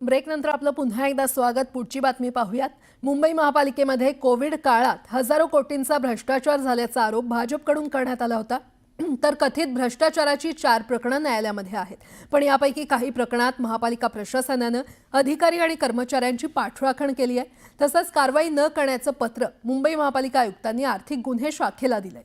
ब्रेकनंतर आपलं पुन्हा एकदा स्वागत। पुढची बातमी पाहूयात। मुंबई महापालिकेमध्ये कोविड काळात हजारो कोटींचा भ्रष्टाचार झाल्याचा आरोप भाजपकडून करण्यात आला होता। तर कथित भ्रष्टाचाराची 4 प्रकरणं न्यायालयामध्ये आहेत। पण यापैकी काही प्रकरणात महापालिका प्रशासनाने अधिकारी आणि कर्मचाऱ्यांची पाठराखण केली आहे। तसंच कारवाई न करण्याचं पत्र मुंबई महापालिका आयुक्तांनी आर्थिक गुन्हे शाखेला दिलंय।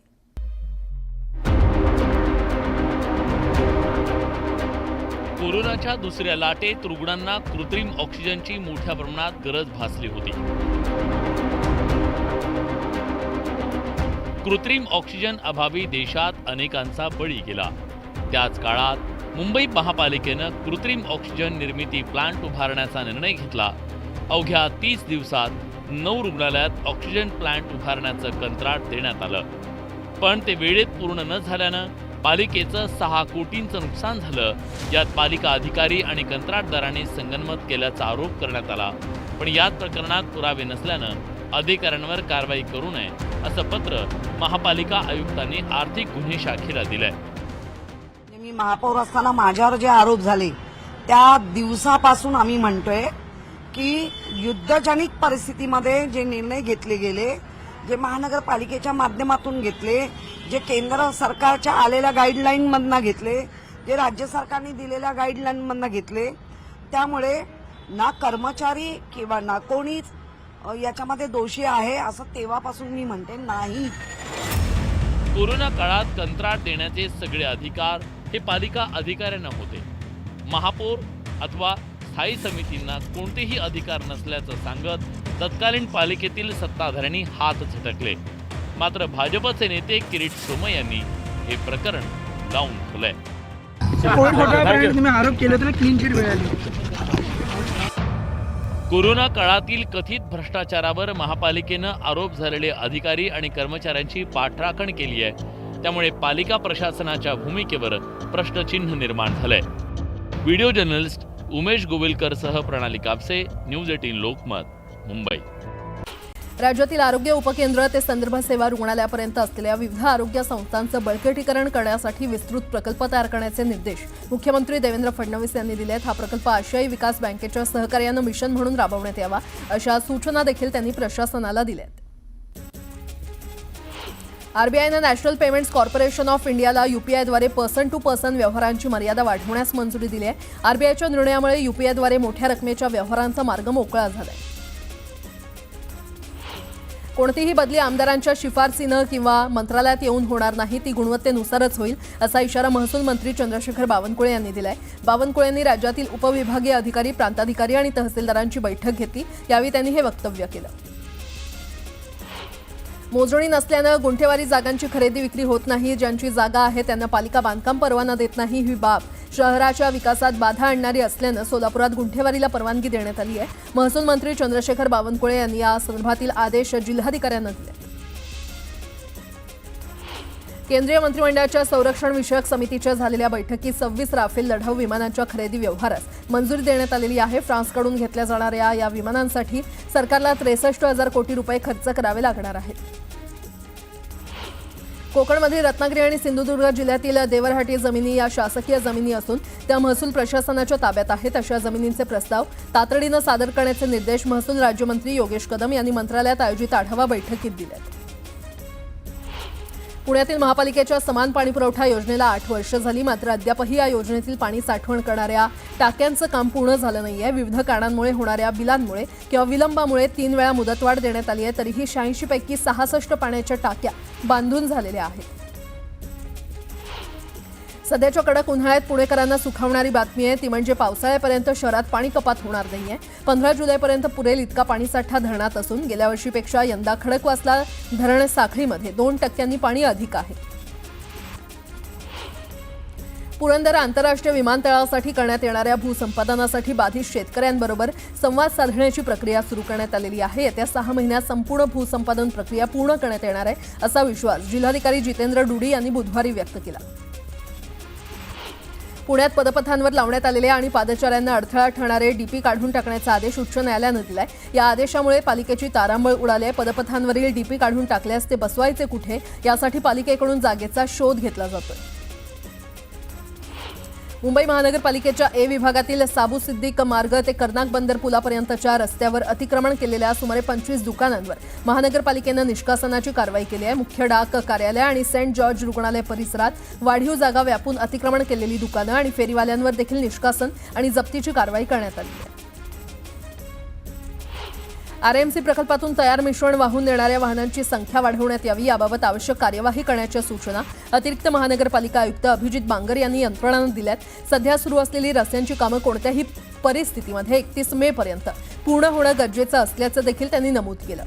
कोरोनाच्या दुसऱ्या लाटेत रुग्णांना कृत्रिम ऑक्सिजनची मोठ्या प्रमाणात गरज भासली होती। कृत्रिम ऑक्सिजन अभावी देशात अनेकांचा बळी गेला। त्याच काळात मुंबई महापालिकेनं कृत्रिम ऑक्सिजन निर्मिती प्लांट उभारण्याचा निर्णय घेतला। अवघ्या 30 दिवसात 9 रुग्णालयात ऑक्सिजन प्लांट उभारण्याचं कंत्राट देण्यात आलं। पण ते वेळेत पूर्ण न झाल्यानं पालिकेचं 6 कोटींचं नुकसान झालं। यात पालिका अधिकारी आणि कंत्राटदारांनी संगनमत केल्याचा आरोप करण्यात आला। पण यात प्रकरणात पुरावे नसल्यानं अधिकाऱ्यांवर कारवाई करू नये असं पत्र महापालिका आयुक्तांनी आर्थिक गुन्हे शाखेला दिलंय। मी महापौर असताना माझ्यावर जे आरोप झाले त्या दिवसापासून आम्ही म्हणतोय की युद्धजनित परिस्थितीमध्ये जे निर्णय घेतले गेले, जे महानगरपालिकेच्या माध्यमातून घेतले, जे केंद्र सरकारच्या आलेल्या गाईडलाईन मधनं घेतले, जे राज्य सरकारने दिलेल्या गाईडलाईन मधनं घेतले, त्यामुळे ना कर्मचारी किंवा ना कोणीच याच्यामध्ये दोषी आहे असं तेव्हापासून मी म्हणते नाही। कोरोना काळात कंत्राट देण्याचे सगळे अधिकार हे पालिका अधिकाऱ्यांना होते। महापौर अथवा स्थायी समितींना कोणतेही अधिकार नसल्याचं सांगत तत्कालीन पालिकेतील सत्ताधाऱ्यांनी हात झटकले। मात्र भाजपचे नेते किरीट सोमय यांनी हे प्रकरण लावून ठेवलंय। आरोप केले तर क्लीन चिट मिळाली। कोरोना काळातील कथित भ्रष्टाचारावर महापालिकेनं आरोप झालेले अधिकारी आणि कर्मचाऱ्यांची पाठराखण केली आहे। त्यामुळे पालिका प्रशासनाच्या भूमिकेवर प्रश्नचिन्ह निर्माण झालंय। व्हिडिओ जर्नलिस्ट उमेश गोविलकरसह प्रणाली कापसे, न्यूज 18 लोकमत, मुंबई। राज्यातील आरोग्य उपकेंद्र ते संदर्भ सेवा रुग्णालयापर्यंत असलेल्या विविध आरोग्य संस्थांचं बळकटीकरण करण्यासाठी विस्तृत प्रकल्प तयार करण्याचे निर्देश मुख्यमंत्री देवेंद्र फडणवीस यांनी दिले आहेत। हा प्रकल्प आशियाई विकास बँकेच्या सहकार्यानं मिशन म्हणून राबवण्यात यावा अशा सूचना देखील त्यांनी प्रशासनाला दिल्या आहेत। आरबीआयनं नॅशनल पेमेंट्स कॉर्पोरेशन ऑफ इंडियाला यूपीआयद्वारे पर्सन टू पर्सन व्यवहारांची मर्यादा वाढवण्यास मंजुरी दिली आहे। आरबीआयच्या निर्णयामुळे यूपीआयद्वारे मोठ्या रकमेच्या व्यवहारांचा मार्ग मोकळा झालाय। कोणतीही बदली आमदारांच्या शिफारसीनं किंवा मंत्रालयात येऊन होणार नाही, ती गुणवत्तेनुसारच होईल असा इशारा महसूल मंत्री चंद्रशेखर बावनकुळे यांनी दिलाय। बावनकुळे यांनी राज्यातील उपविभागीय अधिकारी, प्रांताधिकारी आणि तहसीलदारांची बैठक घेतली। यावेळी त्यांनी हे वक्तव्य केलं। मोजणी नसल्यानं गुंठेवारी जागांची खरेदी विक्री होत नाही। ज्यांची जागा आहे त्यांना पालिका बांधकाम परवाना देत नाही। ही बाब शहराच्या विकासात बाधा आणणारी असल्यानं सोलापुरात गुंठेवारीला परवानगी देण्यात आली आहे। महसूल मंत्री चंद्रशेखर बावनकुळे यांनी या संदर्भातील आदेश जिल्हाधिकाऱ्यांना दिले। केंद्रीय मंत्रिमंडळाच्या संरक्षण विषयक समितीच्या झालेल्या बैठकीत 26 राफेल लढाऊ विमानांच्या खरेदी व्यवहारास मंजुरी देण्यात आलेली आहे। फ्रान्सकडून घेतल्या जाणाऱ्या या विमानांसाठी सरकारला 63,000 कोटी रुपये खर्च करावे लागणार आहेत। कोकणमधील रत्नागिरी आणि सिंधुदुर्ग जिल्ह्यातील देवरहाटी जमिनी या शासकीय जमिनी असून त्या महसूल प्रशासनाच्या ताब्यात आहेत। अशा जमिनींचे प्रस्ताव तातडीनं सादर करण्याचे निर्देश महसूल राज्यमंत्री योगेश कदम यांनी मंत्रालयात आयोजित आढावा बैठकीत दिले। पुण्यातील महापालिकेच्या समान पाणीपुरवठा योजनेला 8 वर्ष झाली, मात्र अद्यापही या योजनेतील पाणी साठवण करणाऱ्या टाक्यांचं काम पूर्ण झालं नाहीये। विविध कारणांमुळे होणाऱ्या बिलांमुळे किंवा विलंबामुळे 3 वेळा मुदतवाढ देण्यात आली आहे, तरीही 86 पैकी 66 पाण्याच्या टाक्या बांधून झालेल्या आहेत। सध्याच्या कडक उन्हाळ्यात पुणेकरांना सुखावणारी बातमी आहे ती म्हणजे पावसाळ्यापर्यंत शहरात पाणी कपात होणार नाहीये। 15 जुलैपर्यंत पुरेल इतका पाणीसाठा धरणात असून गेल्या वर्षीपेक्षा यंदा खडकवासला धरण साखळीमध्ये 2% पाणी अधिक आहे। पुरंदर आंतरराष्ट्रीय विमानतळासाठी करण्यात येणाऱ्या भूसंपादनासाठी बाधित शेतकऱ्यांबरोबर संवाद साधण्याची प्रक्रिया सुरू करण्यात आलेली आहे। येत्या 6 महिन्यात संपूर्ण भूसंपादन प्रक्रिया पूर्ण करण्यात येणार आहे असा विश्वास जिल्हाधिकारी जितेंद्र डुडी यांनी बुधवारी व्यक्त केला। पुण्यात पदपथांवर लावण्यात आलेले आणि पादचाऱ्यांना अडथळा ठरणारे डीपी काढून टाकण्याचा आदेश उच्च न्यायालयानं दिलाय। या आदेशामुळे पालिकेची तारांबळ उडाली आहे। पदपथांवरील डीपी काढून टाकल्यास ते बसवायचे कुठे यासाठी पालिकेकडून जागेचा शोध घेतला जातोय। मुंबई महानगरपालिकेच्या ए विभागातील साबू सिद्दीक मार्ग ते कर्नाक बंदर पुलापर्यंतच्या रस्त्यावर अतिक्रमण केलेल्या सुमारे 25 दुकानांवर महानगरपालिकेनं निष्कासनाची कारवाई केली आहे. मुख्य डाक कार्यालय आणि सेंट जॉर्ज रुग्णालय परिसरात वाढीव जागा व्यापून अतिक्रमण केलेली दुकानं आणि फेरीवाल्यांवर देखील निष्कासन आणि जप्तीची कारवाई करण्यात आली आहे. आरएमसी प्रकल्पातून तयार मिश्रण वाहून नेणाऱ्या वाहनांची संख्या वाढवण्यात यावी याबाबत आवश्यक कार्यवाही करण्याच्या सूचना अतिरिक्त महानगरपालिका आयुक्त अभिजित बांगर यांनी यंत्रणांना दिल्यात. सध्या सुरू असलेली रस्त्यांची कामं कोणत्याही परिस्थितीमध्ये 31 मे पर्यंत पूर्ण होणं गरजेचं असल्याचं देखील त्यांनी नमूद केलं.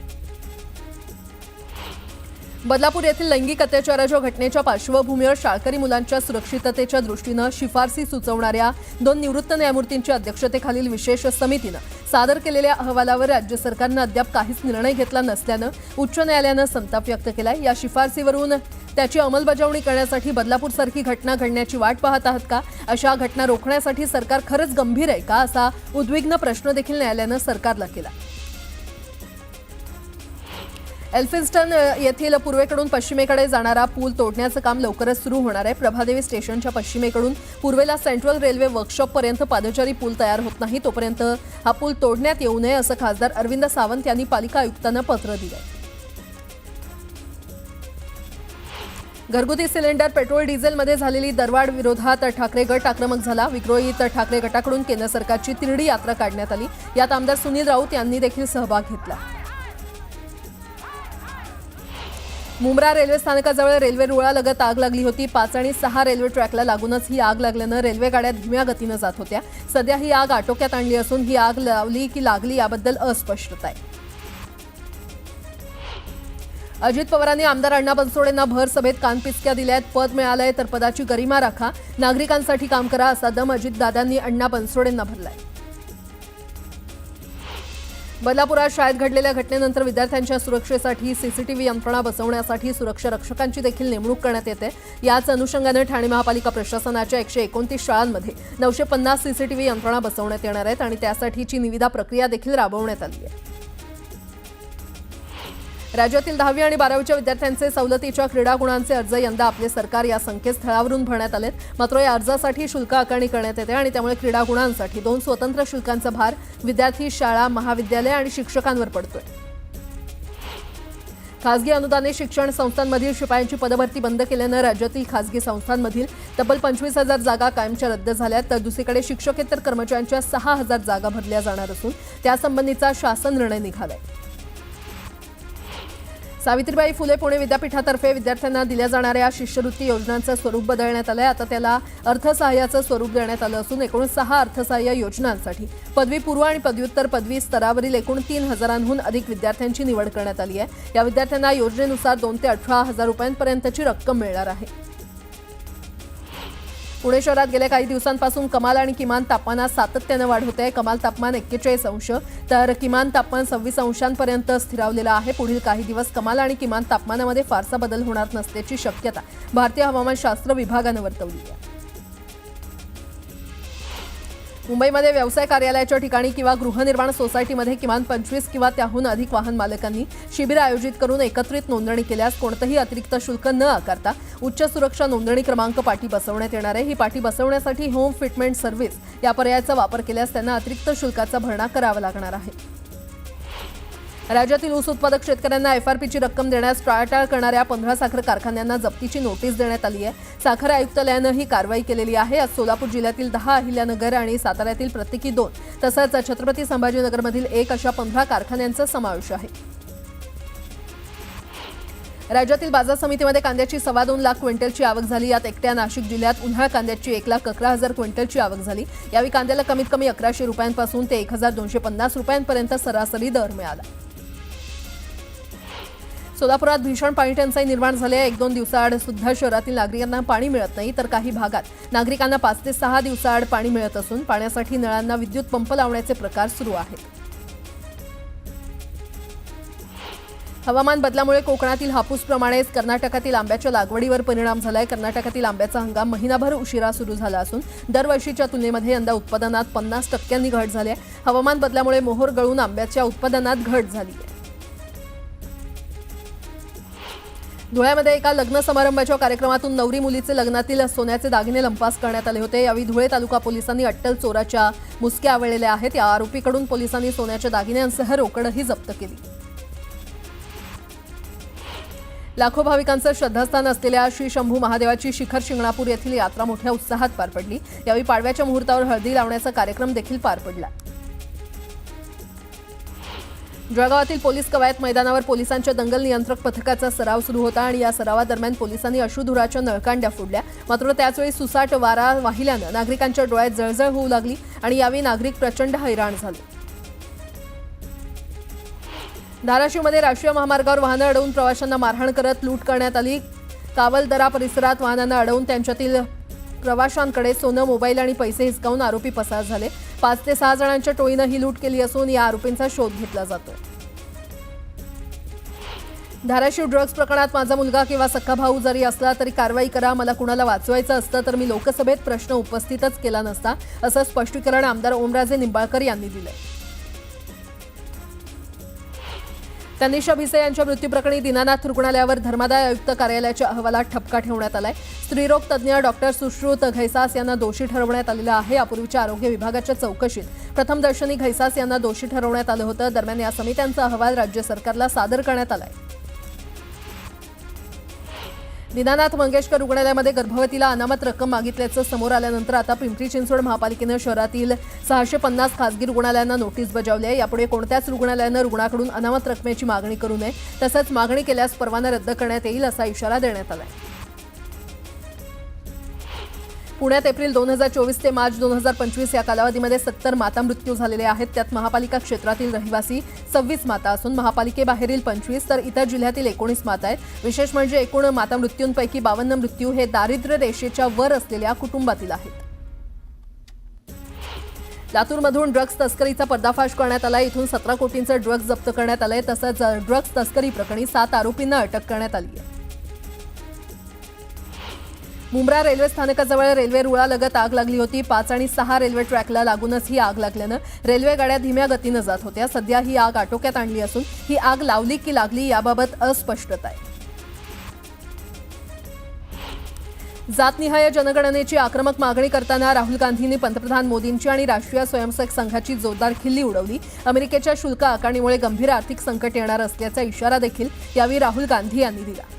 बदलापूर येथील लैंगिक अत्याचाराच्या घटनेच्या पार्श्वभूमीवर शाळकरी मुलांच्या सुरक्षिततेच्या दृष्टीनं शिफारसी सुचवणाऱ्या 2 निवृत्त न्यायमूर्तींच्या अध्यक्षतेखालील विशेष समितीनं सादर केलेल्या अहवालावर राज्य सरकारनं अद्याप काहीच निर्णय घेतला नसल्यानं उच्च न्यायालयानं संताप व्यक्त केलाय. या शिफारसीवरून त्याची अंमलबजावणी करण्यासाठी बदलापूरसारखी घटना घडण्याची वाट पाहत आहात का? अशा घटना रोखण्यासाठी सरकार खरंच गंभीर आहे का? असा उद्विग्न प्रश्न देखील न्यायालयानं सरकारला केला. एल्फिन्स्टन येथील पूर्वेकडून पश्चिमेकडे जाणारा पूल तोडण्याचं काम लवकरच सुरू होणार आहे. प्रभादेवी स्टेशनच्या पश्चिमेकडून पूर्वेला सेंट्रल रेल्वे वर्कशॉपपर्यंत पादचारी पूल तयार होत नाही तोपर्यंत हा पूल तोडण्यात येऊ नये असं खासदार अरविंद सावंत यांनी पालिका आयुक्तांना पत्र दिलंय. घरगुती सिलेंडर पेट्रोल डिझेलमध्ये झालेली दरवाढ विरोधात ठाकरे गट आक्रमक झाला. विक्रोळीत ठाकरे गटाकडून केंद्र सरकारची तिरडी यात्रा काढण्यात आली. यात आमदार सुनील राऊत यांनी देखील सहभाग घेतला. मुंब्रा रेल्वे स्थानकाजवळ रेल्वे रुळालगत आग लागली होती. 5 आणि 6 रेल्वे ट्रॅकला लागूनच ही आग लागल्यानं रेल्वे गाड्या धीम्या गतीनं जात होत्या. सध्या ही आग आटोक्यात आणली असून ही आग लावली की लागली याबद्दल अस्पष्टता आहे. अजित पवारांनी आमदार अण्णा बनसोडेंना भर सभेत कानपिचक्या दिल्यात. पद मिळालंय तर पदाची गरिमा राखा, नागरिकांसाठी काम करा असा दम अजितदादांनी अण्णा बनसोडेंना भरलाय. बदलापुरात शाळेत घडलेल्या घटनेनंतर विद्यार्थ्यांच्या सुरक्षेसाठी सीसीटीव्ही यंत्रणा बसवण्यासाठी सुरक्षा रक्षकांची देखील नेमणूक करण्यात येते. याच अनुषंगाने ठाणे महापालिका प्रशासनाच्या 129 शाळांमध्ये 950 सीसीटीव्ही यंत्रणा बसवण्यात येणार आहेत आणि त्यासाठीची निविदा प्रक्रिया देखील राबवण्यात आली आहे. राज्यातील 10वी आणि 12वीच्या विद्यार्थ्यांचे सवलतीच्या क्रीडा गुणांचे अर्ज यंदा आपले सरकार या संकेतस्थळावरून भरण्यात आलेत. मात्र या अर्जासाठी शुल्क आकारणी करण्यात येते आणि त्यामुळे क्रीडा गुणांसाठी 2 स्वतंत्र शुल्कांचा भार विद्यार्थी, शाळा, महाविद्यालय आणि शिक्षकांवर पडतोय. खासगी अनुदानित शिक्षण संस्थांमधील शिपायांची पदभरती बंद केल्यानं राज्यातील खासगी संस्थांमधील तब्बल 25,000 जागा कायमच्या रद्द झाल्यात. तर दुसरीकडे शिक्षकेतर कर्मचाऱ्यांच्या 6,000 जागा भरल्या जाणार असून त्यासंबंधीचा शासन निर्णय निघालाय. सावित्रीबाई फुले पुणे विद्यापीठातर्फे विद्यार्थ्यांना दिल्या जाणाऱ्या शिष्यवृत्ती योजनांचं स्वरूप बदलण्यात आलंय. आता त्याला अर्थसहाय्याचं स्वरूप देण्यात आलं असून एकूण 6 अर्थसहाय्य योजनांसाठी पदवीपूर्व आणि पदव्युत्तर पदवी स्तरावरील एकूण 3,000हून अधिक विद्यार्थ्यांची निवड करण्यात आली आहे. या विद्यार्थ्यांना योजनेनुसार 2 ते 18,000 रुपयांपर्यंतची रक्कम मिळणार आहे. पुणे शहरात गेल्या काही दिवसांपासून कमाल आणि किमान तापमानात सातत्यानं वाढ होत आहे. कमाल तापमान 41 अंश तर किमान तापमान 26 अंशांपर्यंत स्थिरावलेलं आहे. पुढील काही दिवस कमाल आणि किमान तापमानामध्ये फारसा बदल होणार नसल्याची शक्यता भारतीय हवामानशास्त्र विभागानं वर्तवली आहे. मुंबईमध्ये व्यवसाय कार्यालयाच्या ठिकाणी किंवा गृहनिर्माण सोसायटीमध्ये किमान 25 किंवा त्याहून अधिक वाहन मालकांनी शिबिर आयोजित करून एकत्रित नोंदणी केल्यास कोणतंही अतिरिक्त शुल्क न आकारता उच्च सुरक्षा नोंदणी क्रमांक पाटी बसवण्यात येणार आहे. ही पाटी बसवण्यासाठी होम फिटमेंट सर्व्हिस या पर्यायाचा वापर केल्यास त्यांना अतिरिक्त शुल्काचा भरणा करावा लागणार आहे. राज्यातील ऊस उत्पादक शेतकऱ्यांना एफआरपीची रक्कम देण्यास टाळाटाळ करणाऱ्या 15 साखर कारखान्यांना जप्तीची नोटीस देण्यात आली आहे. साखर आयुक्तालयानं ही कारवाई केलेली आहे. आज सोलापूर जिल्ह्यातील 10, अहिल्यानगर आणि साताऱ्यातील प्रत्येकी 2 तसंच छत्रपती संभाजीनगरमधील 1 अशा 15 कारखान्यांचा समावेश आहे. राज्यातील बाजार समितीमध्ये कांद्याची 2.25 लाख क्विंटलची आवक झाली. यात एकट्या नाशिक जिल्ह्यात उन्हाळ कांद्याची 1,11,000 क्विंटलची आवक झाली. यावेळी कांद्याला कमीत कमी 1,100 रुपयांपासून ते 1,250 रुपयांपर्यंत सरासरी दर मिळाला. सोलापुरात भीषण पाणी टंचाई निर्माण झाली आहे. 1-2 दिवसाआड सुद्धा शहरातील नागरिकांना पाणी मिळत नाही तर काही भागात नागरिकांना 5 ते 6 दिवसाआड पाणी मिळत असून पाण्यासाठी नळांना विद्युत पंप लावण्याचे प्रकार सुरू आहेत. हवामान बदलामुळे कोकणातील हापूसप्रमाणेच कर्नाटकातील आंब्याच्या लागवडीवर परिणाम झालाय. कर्नाटकातील आंब्याचा हंगाम महिनाभर उशिरा सुरू झाला असून दरवर्षीच्या तुलनेमध्ये यंदा उत्पादनात 50% घट झाली आहे. हवामान बदलामुळे मोहोर गळून आंब्याच्या उत्पादनात घट झाली आहे. धुळ्यामध्ये एका लग्न समारंभाच्या कार्यक्रमातून नवरी मुलीचे लग्नातील सोन्याचे दागिने लंपास करण्यात आले होते. यावेळी धुळे तालुका पोलिसांनी अट्टल चोराच्या मुसक्या आवळलेल्या आहेत. या आरोपीकडून पोलिसांनी सोन्याच्या दागिन्यांसह रोकडही जप्त केली. लाखो भाविकांचं श्रद्धास्थान असलेल्या श्री शंभू महादेवाची शिखर शिंगणापूर येथील यात्रा मोठ्या उत्साहात पार पडली. यावेळी पाडव्याच्या मुहूर्तावर हळदी लावण्याचा कार्यक्रम देखील पार पडला. जळगावातील पोलीस कवायत मैदानावर पोलिसांच्या दंगल नियंत्रक पथकाचा सराव सुरू होता आणि या सरावादरम्यान पोलिसांनी अश्रुधुराच्या नळकांड्या फोडल्या. मात्र त्याचवेळी सुसाट वारा वाहिल्यानं नागरिकांच्या डोळ्यात जळजळ होऊ लागली आणि यावेळी नागरिक प्रचंड हैराण झाले. धाराशिवमध्ये राष्ट्रीय महामार्गावर वाहनं अडवून प्रवाशांना मारहाण करत लूट करण्यात आली. कावलदरा परिसरात वाहनांना अडवून त्यांच्यातील प्रवाशांकडे सोनं, मोबाईल आणि पैसे हिसकावून आरोपी पसार झाले. 5 ते 6 जणांच्या टोळीनं ही लूट केली असून या आरोपींचा शोध घेतला जातोय. धाराशिव ड्रग्ज प्रकरणात माझा मुलगा किंवा सख्खा भाऊ जरी असला तरी कारवाई करा. मला कुणाला वाचवायचं असतं तर मी लोकसभेत प्रश्न उपस्थितच केला नसता, असं स्पष्टीकरण आमदार ओमराजे निंबाळकर यांनी दिलंय. तनिषा भिसे यांच्या मृत्यूप्रकरणी दीनानाथ रुग्णालयावर धर्मादाय आयुक्त कार्यालयाच्या अहवालात ठपका ठेवण्यात आलाय. स्त्रीरोग तज्ज्ञ डॉक्टर सुश्रुत घैसास यांना दोषी ठरवण्यात आलेलं आहे. यापूर्वीच्या आरोग्य विभागाच्या चौकशीत प्रथमदर्शनी घैसास यांना दोषी ठरवण्यात आलं होतं. दरम्यान या समित्यांचा अहवाल राज्य सरकारला सादर करण्यात आलाय. दीनानाथ मंगेशकर रुग्णालयामध्ये गर्भवतीला अनामत रक्कम मागितल्याचं समोर आल्यानंतर आता पिंपरी चिंचवड महापालिकेनं शहरातील 650 खासगी रुग्णालयांना नोटीस बजावली आहे. यापुढे कोणत्याच रुग्णालयानं रुग्णाकडून अनामत रकमेची मागणी करू नये, तसंच मागणी केल्यास परवाना रद्द करण्यात येईल असा इशारा देण्यात आला आहे. पुण्यात एप्रिल 2024 ते मार्च 2025 या कालावधीमध्ये 70 माता मृत्यू झालेले आहेत. त्यात महापालिका क्षेत्रातील रहिवासी 26 माता असून महापालिकेबाहेरील 25 तर इतर जिल्ह्यातील 19 माता आहेत. विशेष म्हणजे एकूण माता मृत्यूंपैकी 52 मृत्यू हे दारिद्र्य रेषेच्या वर असलेल्या कुटुंबातील आहेत. लातूरमधून ड्रग्ज तस्करीचा पर्दाफाश करण्यात आला. इथून 17 कोटींचं ड्रग्ज जप्त करण्यात आलंय. तसंच ड्रग्ज तस्करी प्रकरणी 7 आरोपींना अटक करण्यात आली आहे. मुंब्रा रेल्वे स्थानकाजवळ रेल्वे रुळालगत आग लागली होती. 5 आणि 6 रेल्वे ट्रॅकला लागूनच ही आग लागल्यानं रेल्वे गाड्या धीम्या गतीनं जात होत्या. सध्या ही आग आटोक्यात आणली असून ही आग लावली की लागली याबाबत अस्पष्टता आहे. जातनिहाय जनगणनेची आक्रमक मागणी करताना राहुल गांधींनी पंतप्रधान मोदींची आणि राष्ट्रीय स्वयंसेवक संघाची जोरदार खिल्ली उडवली. अमेरिकेच्या शुल्क आकारणीमुळे गंभीर आर्थिक संकट येणार असल्याचा इशारा देखील यावेळी राहुल गांधी यांनी दिला.